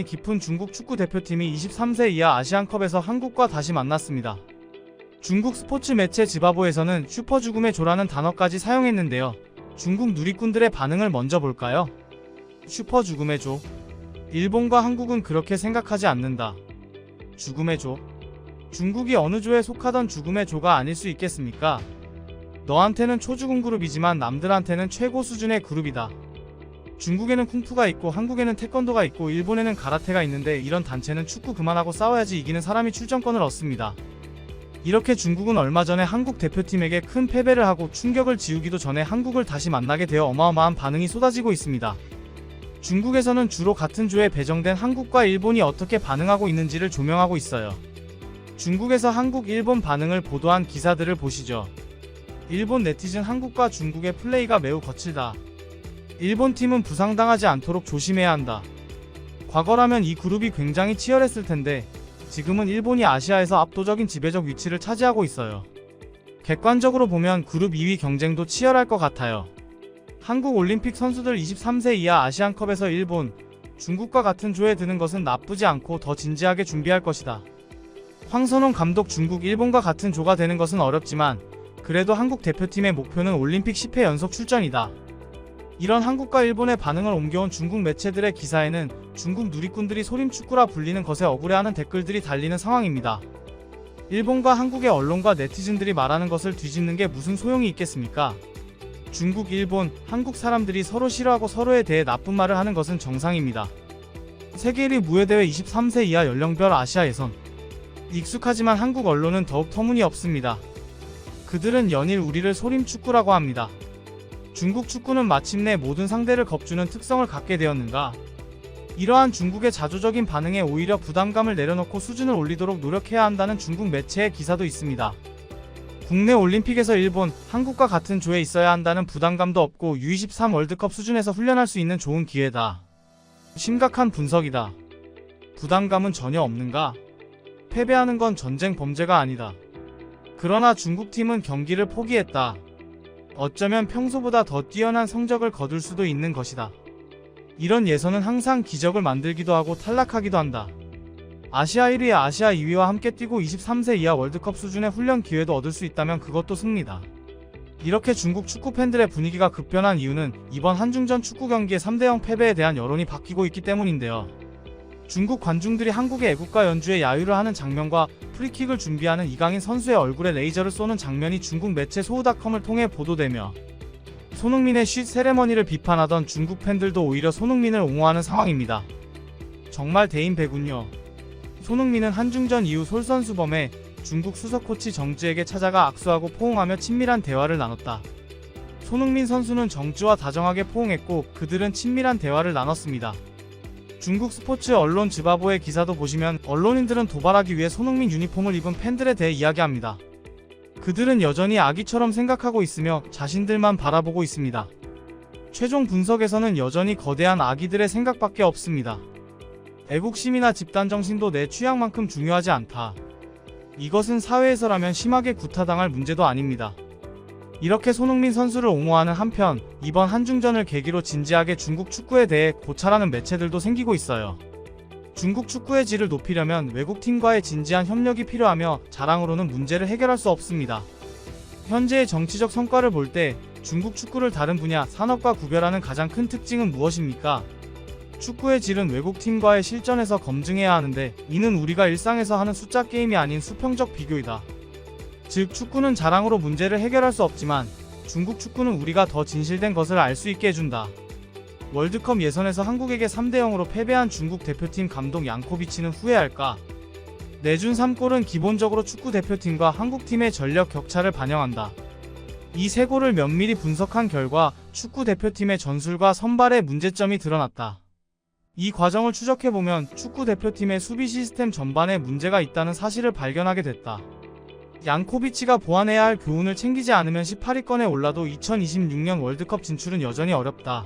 깊은 중국 축구 대표팀이 23세 이하 아시안컵에서 한국과 다시 만났습니다. 중국 스포츠 매체 지바보에서는 슈퍼죽음의 조라는 단어까지 사용했는데요. 중국 누리꾼들의 반응을 먼저 볼까요? 슈퍼죽음의 조. 일본과 한국은 그렇게 생각하지 않는다. 죽음의 조. 중국이 어느 조에 속하던 죽음의 조가 아닐 수 있겠습니까? 너한테는 초죽음 그룹이지만 남들한테는 최고 수준의 그룹이다. 중국에는 쿵푸가 있고 한국에는 태권도가 있고 일본에는 가라테가 있는데 이런 단체는 축구 그만하고 싸워야지 이기는 사람이 출전권을 얻습니다. 이렇게 중국은 얼마 전에 한국 대표팀에게 큰 패배를 하고 충격을 지우기도 전에 한국을 다시 만나게 되어 어마어마한 반응이 쏟아지고 있습니다. 중국에서는 주로 같은 조에 배정된 한국과 일본이 어떻게 반응하고 있는지를 조명하고 있어요. 중국에서 한국, 일본 반응을 보도한 기사들을 보시죠. 일본 네티즌 한국과 중국의 플레이가 매우 거칠다. 일본 팀은 부상당하지 않도록 조심해야 한다. 과거라면 이 그룹이 굉장히 치열했을 텐데 지금은 일본이 아시아에서 압도적인 지배적 위치를 차지하고 있어요. 객관적으로 보면 그룹 2위 경쟁도 치열할 것 같아요. 한국 올림픽 선수들 23세 이하 아시안컵에서 일본, 중국과 같은 조에 드는 것은 나쁘지 않고 더 진지하게 준비할 것이다. 황선홍 감독 중국, 일본과 같은 조가 되는 것은 어렵지만 그래도 한국 대표팀의 목표는 올림픽 10회 연속 출전이다. 이런 한국과 일본의 반응을 옮겨온 중국 매체들의 기사에는 중국 누리꾼들이 소림축구라 불리는 것에 억울해하는 댓글들이 달리는 상황입니다. 일본과 한국의 언론과 네티즌들이 말하는 것을 뒤집는 게 무슨 소용이 있겠습니까? 중국, 일본, 한국 사람들이 서로 싫어하고 서로에 대해 나쁜 말을 하는 것은 정상입니다. 세계 1위 무예대회 23세 이하 연령별 아시아 예선. 익숙하지만 한국 언론은 더욱 터무니없습니다. 그들은 연일 우리를 소림축구라고 합니다. 중국 축구는 마침내 모든 상대를 겁주는 특성을 갖게 되었는가? 이러한 중국의 자조적인 반응에 오히려 부담감을 내려놓고 수준을 올리도록 노력해야 한다는 중국 매체의 기사도 있습니다. 국내 올림픽에서 일본, 한국과 같은 조에 있어야 한다는 부담감도 없고 U23 월드컵 수준에서 훈련할 수 있는 좋은 기회다. 심각한 분석이다. 부담감은 전혀 없는가? 패배하는 건 전쟁 범죄가 아니다. 그러나 중국팀은 경기를 포기했다. 어쩌면 평소보다 더 뛰어난 성적을 거둘 수도 있는 것이다. 이런 예선은 항상 기적을 만들기도 하고 탈락하기도 한다. 아시아 1위, 아시아 2위와 함께 뛰고 23세 이하 월드컵 수준의 훈련 기회도 얻을 수 있다면 그것도 승리다. 이렇게 중국 축구 팬들의 분위기가 급변한 이유는 이번 한중전 축구 경기의 3대0 패배에 대한 여론이 바뀌고 있기 때문인데요. 중국 관중들이 한국의 애국가 연주에 야유를 하는 장면과 프리킥을 준비하는 이강인 선수의 얼굴에 레이저를 쏘는 장면이 중국 매체 소우닷컴을 통해 보도되며 손흥민의 쉿 세레머니를 비판하던 중국 팬들도 오히려 손흥민을 옹호하는 상황입니다. 정말 대인배군요. 손흥민은 한중전 이후 솔선수범해 중국 수석 코치 정지에게 찾아가 악수하고 포옹하며 친밀한 대화를 나눴다. 손흥민 선수는 정지와 다정하게 포옹했고 그들은 친밀한 대화를 나눴습니다. 중국 스포츠 언론 지바보의 기사도 보시면 언론인들은 도발하기 위해 손흥민 유니폼을 입은 팬들에 대해 이야기합니다. 그들은 여전히 아기처럼 생각하고 있으며 자신들만 바라보고 있습니다. 최종 분석에서는 여전히 거대한 아기들의 생각밖에 없습니다. 애국심이나 집단정신도 내 취향만큼 중요하지 않다. 이것은 사회에서라면 심하게 구타당할 문제도 아닙니다. 이렇게 손흥민 선수를 옹호하는 한편 이번 한중전을 계기로 진지하게 중국 축구에 대해 고찰하는 매체들도 생기고 있어요. 중국 축구의 질을 높이려면 외국팀과의 진지한 협력이 필요하며 자랑으로는 문제를 해결할 수 없습니다. 현재의 정치적 성과를 볼 때 중국 축구를 다른 분야, 산업과 구별하는 가장 큰 특징은 무엇입니까? 축구의 질은 외국팀과의 실전에서 검증해야 하는데 이는 우리가 일상에서 하는 숫자 게임이 아닌 수평적 비교이다. 즉 축구는 자랑으로 문제를 해결할 수 없지만 중국 축구는 우리가 더 진실된 것을 알 수 있게 해준다. 월드컵 예선에서 한국에게 3대0으로 패배한 중국 대표팀 감독 양코비치는 후회할까? 내준 3골은 기본적으로 축구 대표팀과 한국팀의 전력 격차를 반영한다. 이 3골을 면밀히 분석한 결과 축구 대표팀의 전술과 선발의 문제점이 드러났다. 이 과정을 추적해보면 축구 대표팀의 수비 시스템 전반에 문제가 있다는 사실을 발견하게 됐다. 양코비치가 보완해야 할 교훈을 챙기지 않으면 18위권에 올라도 2026년 월드컵 진출은 여전히 어렵다.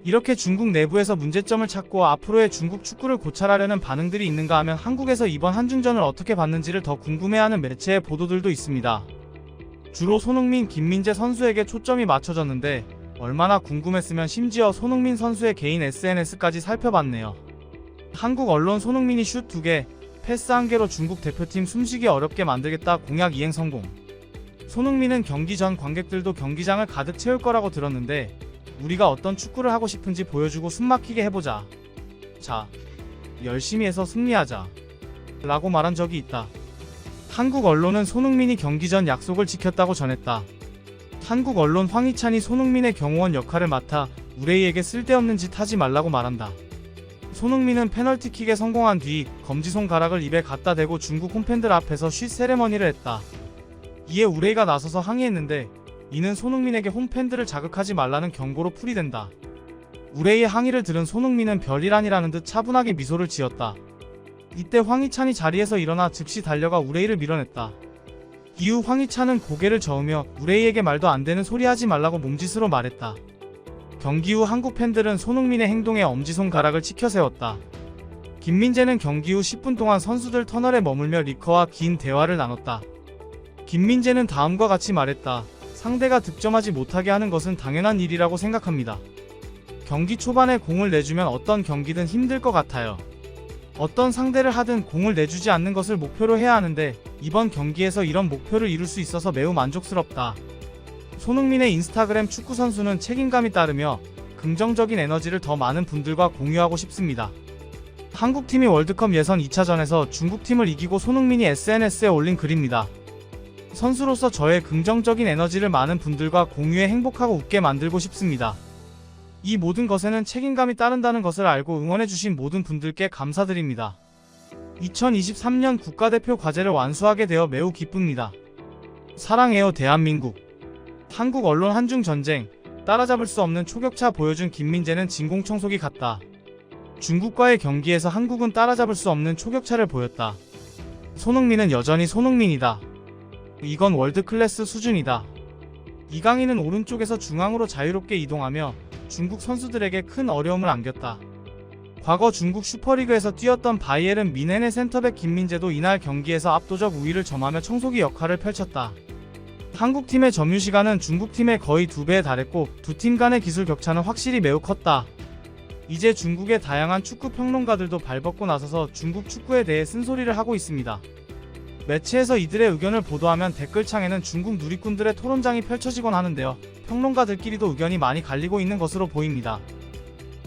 이렇게 중국 내부에서 문제점을 찾고 앞으로의 중국 축구를 고찰하려는 반응들이 있는가 하면 한국에서 이번 한중전을 어떻게 봤는지를 더 궁금해하는 매체의 보도들도 있습니다. 주로 손흥민, 김민재 선수에게 초점이 맞춰졌는데 얼마나 궁금했으면 심지어 손흥민 선수의 개인 SNS까지 살펴봤네요. 한국 언론 손흥민이 슛 2개, 패스 1개로 중국 대표팀 숨쉬기 어렵게 만들겠다 공약 이행 성공. 손흥민은 경기 전 관객들도 경기장을 가득 채울 거라고 들었는데 우리가 어떤 축구를 하고 싶은지 보여주고 숨막히게 해보자. 자, 열심히 해서 승리하자. 라고 말한 적이 있다. 한국 언론은 손흥민이 경기 전 약속을 지켰다고 전했다. 한국 언론 황희찬이 손흥민의 경호원 역할을 맡아 우레이에게 쓸데없는 짓 하지 말라고 말한다. 손흥민은 페널티킥에 성공한 뒤 검지손 가락을 입에 갖다 대고 중국 홈팬들 앞에서 쉿 세레머니를 했다. 이에 우레이가 나서서 항의했는데 이는 손흥민에게 홈팬들을 자극하지 말라는 경고로 풀이된다. 우레이의 항의를 들은 손흥민은 별일 아니라는 듯 차분하게 미소를 지었다. 이때 황희찬이 자리에서 일어나 즉시 달려가 우레이를 밀어냈다. 이후 황희찬은 고개를 저으며 우레이에게 말도 안 되는 소리 하지 말라고 몸짓으로 말했다. 경기 후 한국 팬들은 손흥민의 행동에 엄지손 가락을 치켜세웠다. 김민재는 경기 후 10분 동안 선수들 터널에 머물며 리커와 긴 대화를 나눴다. 김민재는 다음과 같이 말했다. 상대가 득점하지 못하게 하는 것은 당연한 일이라고 생각합니다. 경기 초반에 공을 내주면 어떤 경기든 힘들 것 같아요. 어떤 상대를 하든 공을 내주지 않는 것을 목표로 해야 하는데 이번 경기에서 이런 목표를 이룰 수 있어서 매우 만족스럽다. 손흥민의 인스타그램 축구 선수는 책임감이 따르며 긍정적인 에너지를 더 많은 분들과 공유하고 싶습니다. 한국팀이 월드컵 예선 2차전에서 중국팀을 이기고 손흥민이 SNS에 올린 글입니다. 선수로서 저의 긍정적인 에너지를 많은 분들과 공유해 행복하고 웃게 만들고 싶습니다. 이 모든 것에는 책임감이 따른다는 것을 알고 응원해주신 모든 분들께 감사드립니다. 2023년 국가대표 과제를 완수하게 되어 매우 기쁩니다. 사랑해요 대한민국. 한국 언론 한중 전쟁, 따라잡을 수 없는 초격차 보여준 김민재는 진공청소기 같다. 중국과의 경기에서 한국은 따라잡을 수 없는 초격차를 보였다. 손흥민은 여전히 손흥민이다. 이건 월드클래스 수준이다. 이강인은 오른쪽에서 중앙으로 자유롭게 이동하며 중국 선수들에게 큰 어려움을 안겼다. 과거 중국 슈퍼리그에서 뛰었던 바이에른 뮌헨의 센터백 김민재도 이날 경기에서 압도적 우위를 점하며 청소기 역할을 펼쳤다. 한국팀의 점유시간은 중국팀의 거의 2배에 달했고 두 팀 간의 기술 격차는 확실히 매우 컸다. 이제 중국의 다양한 축구 평론가들도 발벗고 나서서 중국 축구에 대해 쓴소리를 하고 있습니다. 매체에서 이들의 의견을 보도하면 댓글창에는 중국 누리꾼들의 토론장이 펼쳐지곤 하는데요. 평론가들끼리도 의견이 많이 갈리고 있는 것으로 보입니다.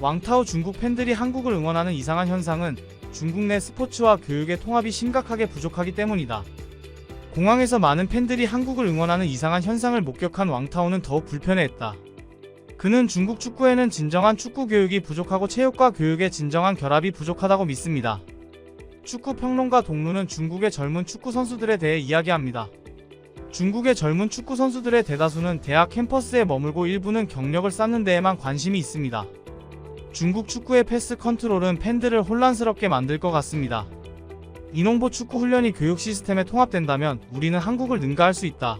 왕타오 중국 팬들이 한국을 응원하는 이상한 현상은 중국 내 스포츠와 교육의 통합이 심각하게 부족하기 때문이다. 공항에서 많은 팬들이 한국을 응원하는 이상한 현상을 목격한 왕타오는 더욱 불편해했다. 그는 중국 축구에는 진정한 축구 교육이 부족하고 체육과 교육의 진정한 결합이 부족하다고 믿습니다. 축구 평론가 동루는 중국의 젊은 축구 선수들에 대해 이야기합니다. 중국의 젊은 축구 선수들의 대다수는 대학 캠퍼스에 머물고 일부는 경력을 쌓는 데에만 관심이 있습니다. 중국 축구의 패스 컨트롤은 팬들을 혼란스럽게 만들 것 같습니다. 인홍보 축구 훈련이 교육 시스템에 통합된다면 우리는 한국을 능가할 수 있다.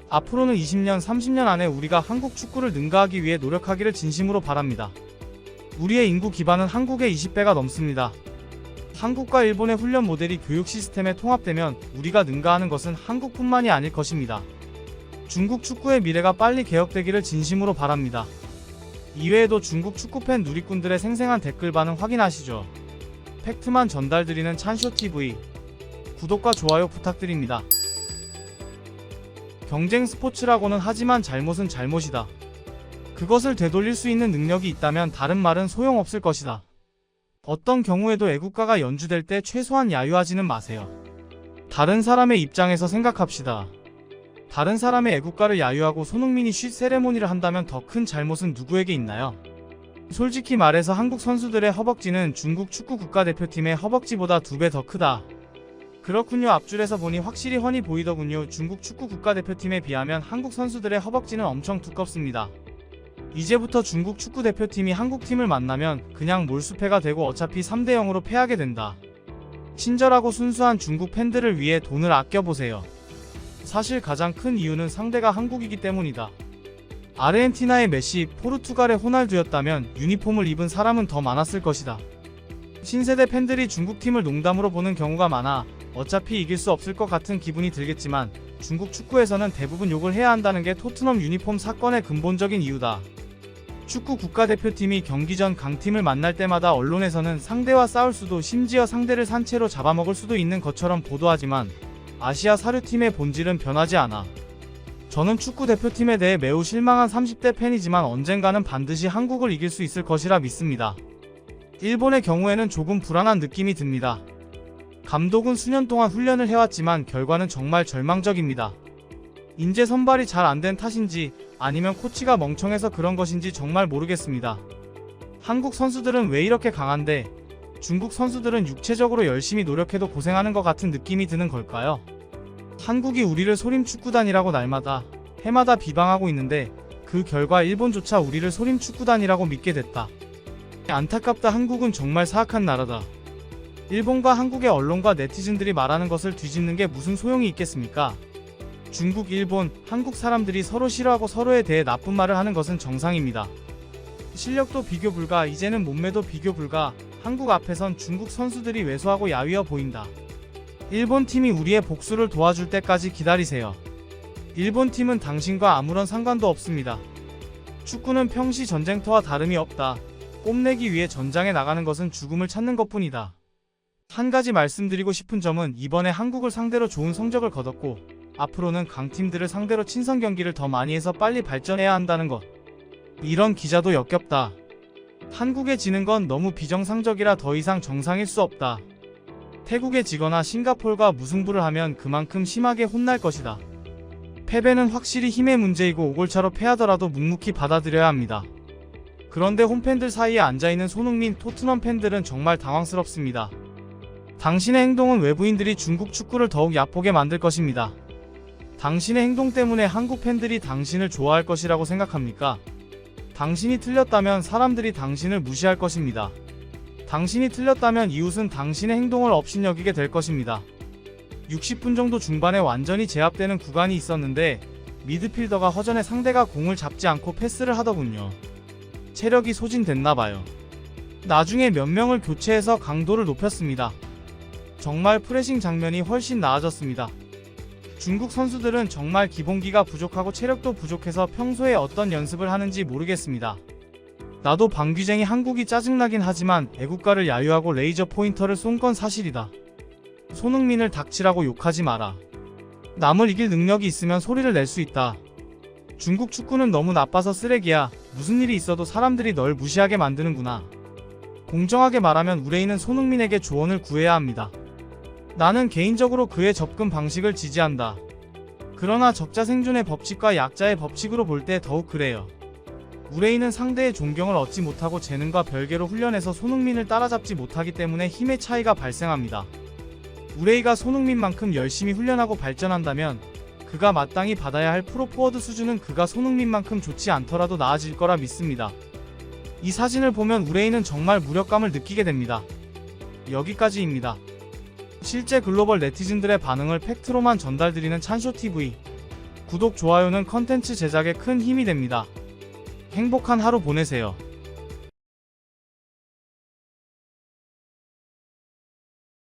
앞으로는 20년, 30년 안에 우리가 한국 축구를 능가하기 위해 노력하기를 진심으로 바랍니다. 우리의 인구 기반은 한국의 20배가 넘습니다. 한국과 일본의 훈련 모델이 교육 시스템에 통합되면 우리가 능가하는 것은 한국뿐만이 아닐 것입니다. 중국 축구의 미래가 빨리 개혁되기를 진심으로 바랍니다. 이외에도 중국 축구팬 누리꾼들의 생생한 댓글 반응 확인하시죠. 팩트만 전달드리는 찬쇼TV. 구독과 좋아요 부탁드립니다. 경쟁 스포츠라고는 하지만 잘못은 잘못이다. 그것을 되돌릴 수 있는 능력이 있다면 다른 말은 소용없을 것이다. 어떤 경우에도 애국가가 연주될 때 최소한 야유하지는 마세요. 다른 사람의 입장에서 생각합시다. 다른 사람의 애국가를 야유하고 손흥민이 쉿 세레모니를 한다면 더 큰 잘못은 누구에게 있나요? 솔직히 말해서 한국 선수들의 허벅지는 중국 축구 국가대표팀의 허벅지보다 2배 더 크다. 그렇군요. 앞줄에서 보니 확실히 훤히 보이더군요. 중국 축구 국가대표팀에 비하면 한국 선수들의 허벅지는 엄청 두껍습니다. 이제부터 중국 축구 대표팀이 한국팀을 만나면 그냥 몰수패가 되고 어차피 3대 0으로 패하게 된다. 친절하고 순수한 중국 팬들을 위해 돈을 아껴보세요. 사실 가장 큰 이유는 상대가 한국이기 때문이다. 아르헨티나의 메시, 포르투갈의 호날두였다면 유니폼을 입은 사람은 더 많았을 것이다. 신세대 팬들이 중국팀을 농담으로 보는 경우가 많아 어차피 이길 수 없을 것 같은 기분이 들겠지만 중국 축구에서는 대부분 욕을 해야 한다는 게 토트넘 유니폼 사건의 근본적인 이유다. 축구 국가대표팀이 경기 전 강팀을 만날 때마다 언론에서는 상대와 싸울 수도 심지어 상대를 산채로 잡아먹을 수도 있는 것처럼 보도하지만 아시아 사료팀의 본질은 변하지 않아. 저는 축구 대표팀에 대해 매우 실망한 30대 팬이지만 언젠가는 반드시 한국을 이길 수 있을 것이라 믿습니다. 일본의 경우에는 조금 불안한 느낌이 듭니다. 감독은 수년 동안 훈련을 해왔지만 결과는 정말 절망적입니다. 인재 선발이 잘 안 된 탓인지 아니면 코치가 멍청해서 그런 것인지 정말 모르겠습니다. 한국 선수들은 왜 이렇게 강한데 중국 선수들은 육체적으로 열심히 노력해도 고생하는 것 같은 느낌이 드는 걸까요? 한국이 우리를 소림축구단이라고 날마다 해마다 비방하고 있는데 그 결과 일본조차 우리를 소림축구단이라고 믿게 됐다. 안타깝다. 한국은 정말 사악한 나라다. 일본과 한국의 언론과 네티즌들이 말하는 것을 뒤집는 게 무슨 소용이 있겠습니까? 중국, 일본, 한국 사람들이 서로 싫어하고 서로에 대해 나쁜 말을 하는 것은 정상입니다. 실력도 비교 불가, 이제는 몸매도 비교 불가. 한국 앞에선 중국 선수들이 왜소하고 야위어 보인다. 일본 팀이 우리의 복수를 도와줄 때까지 기다리세요. 일본 팀은 당신과 아무런 상관도 없습니다. 축구는 평시 전쟁터와 다름이 없다. 뽐내기 위해 전장에 나가는 것은 죽음을 찾는 것뿐이다. 한 가지 말씀드리고 싶은 점은 이번에 한국을 상대로 좋은 성적을 거뒀고 앞으로는 강팀들을 상대로 친선 경기를 더 많이 해서 빨리 발전해야 한다는 것. 이런 기자도 역겹다. 한국에 지는 건 너무 비정상적이라 더 이상 정상일 수 없다. 태국에 지거나 싱가포르가 무승부를 하면 그만큼 심하게 혼날 것이다. 패배는 확실히 힘의 문제이고 5골차로 패하더라도 묵묵히 받아들여야 합니다. 그런데 홈팬들 사이에 앉아있는 손흥민 토트넘 팬들은 정말 당황스럽습니다. 당신의 행동은 외부인들이 중국 축구를 더욱 얕보게 만들 것입니다. 당신의 행동 때문에 한국 팬들이 당신을 좋아할 것이라고 생각합니까? 당신이 틀렸다면 사람들이 당신을 무시할 것입니다. 당신이 틀렸다면 이웃은 당신의 행동을 업신여기게 될 것입니다. 60분 정도 중반에 완전히 제압되는 구간이 있었는데 미드필더가 허전해 상대가 공을 잡지 않고 패스를 하더군요. 체력이 소진됐나봐요. 나중에 몇 명을 교체해서 강도를 높였습니다. 정말 프레싱 장면이 훨씬 나아졌습니다. 중국 선수들은 정말 기본기가 부족하고 체력도 부족해서 평소에 어떤 연습을 하는지 모르겠습니다. 나도 방귀쟁이 한국이 짜증나긴 하지만 애국가를 야유하고 레이저 포인터를 쏜 건 사실이다. 손흥민을 닥치라고 욕하지 마라. 남을 이길 능력이 있으면 소리를 낼 수 있다. 중국 축구는 너무 나빠서 쓰레기야. 무슨 일이 있어도 사람들이 널 무시하게 만드는구나. 공정하게 말하면 우레인은 손흥민에게 조언을 구해야 합니다. 나는 개인적으로 그의 접근 방식을 지지한다. 그러나 적자생존의 법칙과 약자의 법칙으로 볼 때 더욱 그래요. 우레인은 상대의 존경을 얻지 못하고 재능과 별개로 훈련해서 손흥민을 따라잡지 못하기 때문에 힘의 차이가 발생합니다. 우레이가 손흥민만큼 열심히 훈련하고 발전한다면 그가 마땅히 받아야 할 프로포워드 수준은 그가 손흥민만큼 좋지 않더라도 나아질 거라 믿습니다. 이 사진을 보면 우레이는 정말 무력감을 느끼게 됩니다. 여기까지입니다. 실제 글로벌 네티즌들의 반응을 팩트로만 전달드리는 찬쇼TV. 구독, 좋아요는 컨텐츠 제작에 큰 힘이 됩니다. 행복한 하루 보내세요.